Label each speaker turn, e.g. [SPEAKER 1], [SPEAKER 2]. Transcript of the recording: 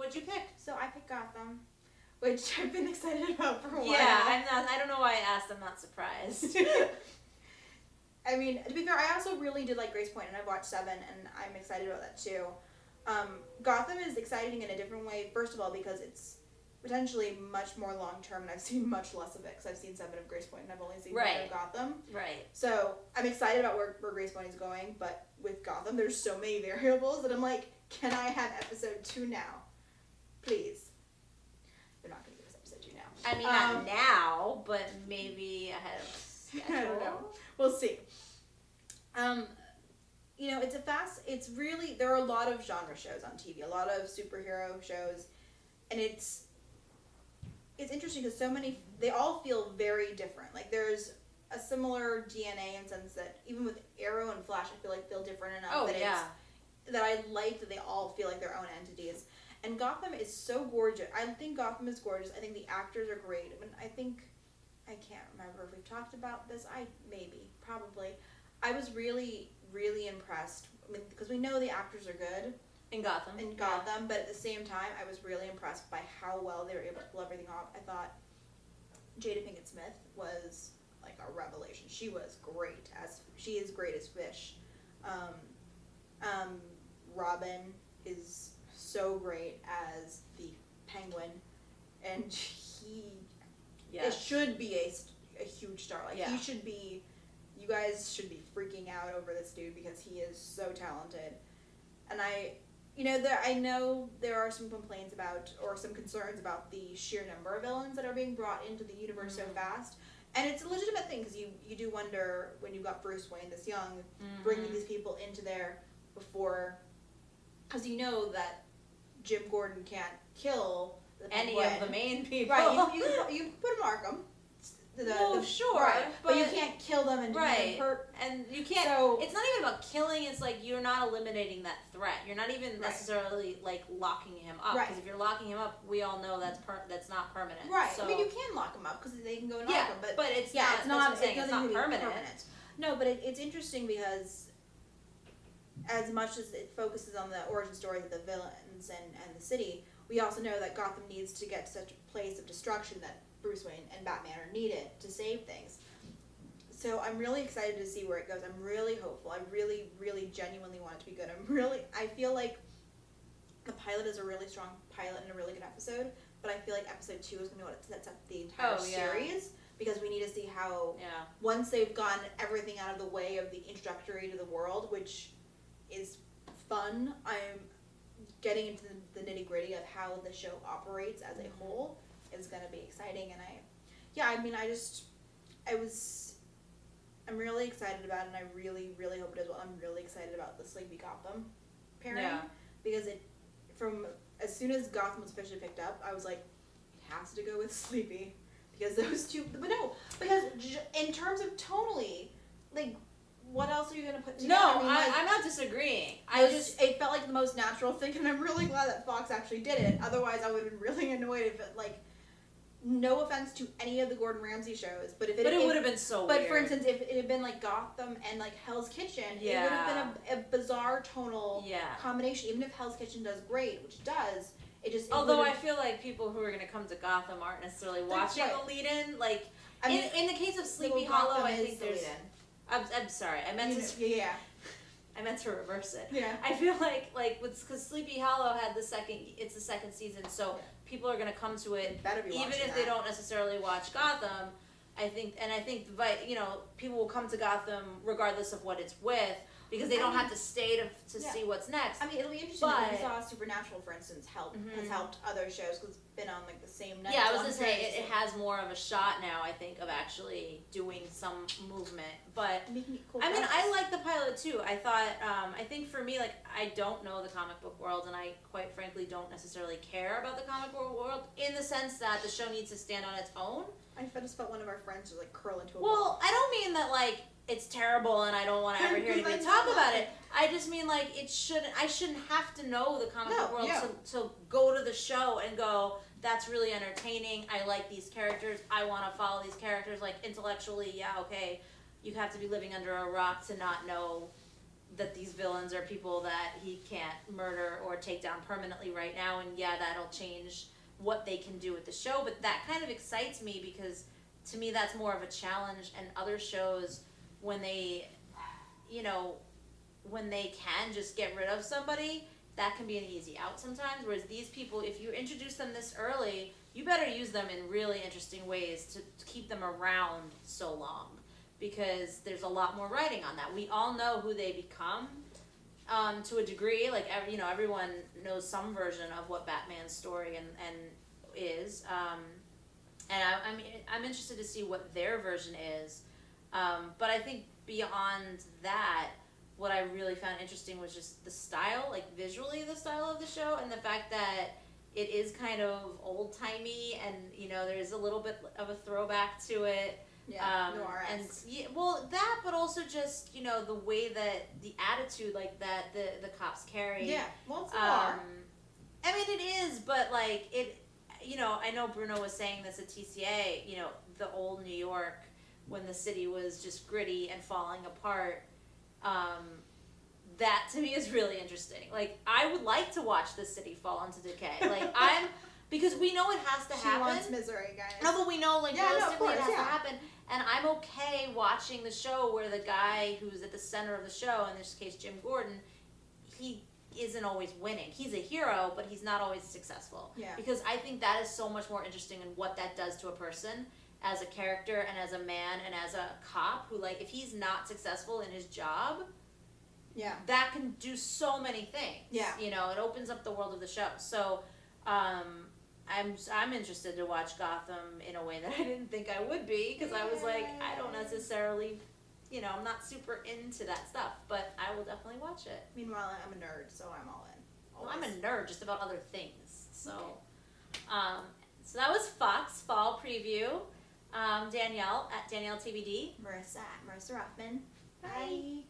[SPEAKER 1] what'd you pick?
[SPEAKER 2] So I picked Gotham, which I've been excited about for a while.
[SPEAKER 1] Yeah, I don't know why I asked. I'm not surprised.
[SPEAKER 2] I mean, to be fair, I also really did like Grace Point, and I've watched 7, and I'm excited about that too. Gotham is exciting in a different way. First of all, because it's potentially much more long term, and I've seen much less of it because I've seen 7 of Grace Point, and I've only seen 1 of Gotham.
[SPEAKER 1] Right.
[SPEAKER 2] So I'm excited about where Grace Point is going, but with Gotham, there's so many variables that I'm like, can I have episode 2 now? Please. They're not going to give us episode 2 now.
[SPEAKER 1] I mean, not now, but maybe ahead of schedule.
[SPEAKER 2] I don't know. We'll see. You know, it's really, there are a lot of genre shows on TV, a lot of superhero shows, and it's interesting because so many, they all feel very different. Like, there's a similar DNA in the sense that even with Arrow and Flash, I feel like feel different enough that I like that they all feel like their own entities. And Gotham is so gorgeous. I think Gotham is gorgeous. I think the actors are great. I mean, I can't remember if we've talked about this. Probably. I was really, really impressed. I mean, because we know the actors are good.
[SPEAKER 1] In Gotham.
[SPEAKER 2] But at the same time, I was really impressed by how well they were able to pull everything off. I thought Jada Pinkett Smith was like a revelation. She was great. She is great as Fish. Robin is so great as the Penguin, and it should be a huge star. Like he should be. You guys should be freaking out over this dude because he is so talented. And I know there are some complaints about, or some concerns about the sheer number of villains that are being brought into the universe so fast. And it's a legitimate thing because you do wonder when you've got Bruce Wayne this young, bringing these people into there before, because you know that Jim Gordon can't kill
[SPEAKER 1] any of the main people.
[SPEAKER 2] Right, you put him Arkham.
[SPEAKER 1] Sure,
[SPEAKER 2] right, but you can't kill them and hurt.
[SPEAKER 1] And you can't. So, it's not even about killing. It's like you're not eliminating that threat. You're not even necessarily like locking him up. Because if you're locking him up, we all know that's not permanent.
[SPEAKER 2] Right.
[SPEAKER 1] So,
[SPEAKER 2] I mean, you can lock him up because they can go and knock him.
[SPEAKER 1] But it's not. It's not permanent.
[SPEAKER 2] No, but it's interesting because as much as it focuses on the origin stories of the villains and the city, we also know that Gotham needs to get to such a place of destruction that Bruce Wayne and Batman are needed to save things. So I'm really excited to see where it goes. I'm really hopeful. I really, really genuinely want it to be good. I feel like the pilot is a really strong pilot and a really good episode, but I feel like episode 2 is going to be what sets up the entire series, because we need to see how, once they've gotten everything out of the way of the introductory to the world, which is fun, I'm getting into the nitty-gritty of how the show operates as a whole is going to be exciting. And I'm really excited about it, and I really, really hope it does well. I'm really excited about the Sleepy Gotham pairing, because from as soon as Gotham was officially picked up, I was like, it has to go with Sleepy, because those two, because in terms of tonally, like, what else are you going to put together?
[SPEAKER 1] No, I'm not disagreeing.
[SPEAKER 2] It felt like the most natural thing, and I'm really glad that Fox actually did it. Otherwise, I would have been really annoyed if it, like, no offense to any of the Gordon Ramsay shows, but it would have been so weird. But for instance, if it had been like Gotham and like Hell's Kitchen, it would have been a bizarre tonal combination. Even if Hell's Kitchen does great, which it does,
[SPEAKER 1] although I feel like people who are going to come to Gotham aren't necessarily watching the lead-in. Like, in the case of Sleepy Hollow, I think there's... I'm sorry, I meant to reverse it. Yeah. I feel like because Sleepy Hollow had the second season, so people are going to come to it even if they don't necessarily watch Gotham. I think people will come to Gotham regardless of what it's with, because they don't have to stay to see what's next.
[SPEAKER 2] I mean, it'll be interesting. We saw Supernatural, for instance, has helped other shows because it's been on like the same night.
[SPEAKER 1] Yeah, I was gonna say it has more of a shot now, I think, of actually doing some movement. But I mean, I like the pilot too. I thought, I think for me, like, I don't know the comic book world, and I quite frankly don't necessarily care about the comic book world in the sense that the show needs to stand on its own.
[SPEAKER 2] I just felt one of our friends just like curl into a
[SPEAKER 1] ball.
[SPEAKER 2] Well,
[SPEAKER 1] I don't mean that like it's terrible and I don't want to ever hear anybody talk about it. I just mean like I shouldn't have to know the comic book world to go to the show and go, that's really entertaining. I like these characters. I want to follow these characters. Like, intellectually, okay, you have to be living under a rock to not know that these villains are people that he can't murder or take down permanently right now, and yeah, that'll change what they can do with the show, but that kind of excites me because to me that's more of a challenge, and other shows, when they, you know, when they can just get rid of somebody, that can be an easy out sometimes, whereas these people, if you introduce them this early, you better use them in really interesting ways to keep them around so long, because there's a lot more writing on that. We all know who they become, to a degree, like, you know, everyone knows some version of what Batman's story and is, and I'm interested to see what their version is, but I think beyond that, what I really found interesting was just the style, like visually the style of the show, and the fact that it is kind of old-timey, and, you know, there's a little bit of a throwback to it.
[SPEAKER 2] Yeah, noir-esque.
[SPEAKER 1] And yeah, well, that, but also just, you know, the way that the attitude, like, that the cops carry.
[SPEAKER 2] Yeah, well, it's noir.
[SPEAKER 1] I mean, it is, but, like, it, you know, I know Bruno was saying this at TCA, you know, the old New York, when the city was just gritty and falling apart, that to me is really interesting. Like, I would like to watch the city fall into decay. Like, because we know it has to happen.
[SPEAKER 2] She wants misery, guys.
[SPEAKER 1] No, but we know, like, realistically it has
[SPEAKER 2] to
[SPEAKER 1] happen. And I'm okay watching the show where the guy who's at the center of the show, in this case Jim Gordon, he isn't always winning. He's a hero, but he's not always successful.
[SPEAKER 2] Yeah.
[SPEAKER 1] Because I think that is so much more interesting in what that does to a person as a character and as a man and as a cop who, like, if he's not successful in his job,
[SPEAKER 2] yeah,
[SPEAKER 1] that can do so many things.
[SPEAKER 2] Yeah.
[SPEAKER 1] You know, it opens up the world of the show. So, I'm interested to watch Gotham in a way that I didn't think I would be, because I was like, I don't necessarily, you know, I'm not super into that stuff, but I will definitely watch it.
[SPEAKER 2] Meanwhile, I'm a nerd, so I'm all in.
[SPEAKER 1] Well, I'm a nerd just about other things. So, so that was Fox Fall Preview. Danielle at Danielle TBD.
[SPEAKER 2] Marisa at Marisa Rothman. Bye.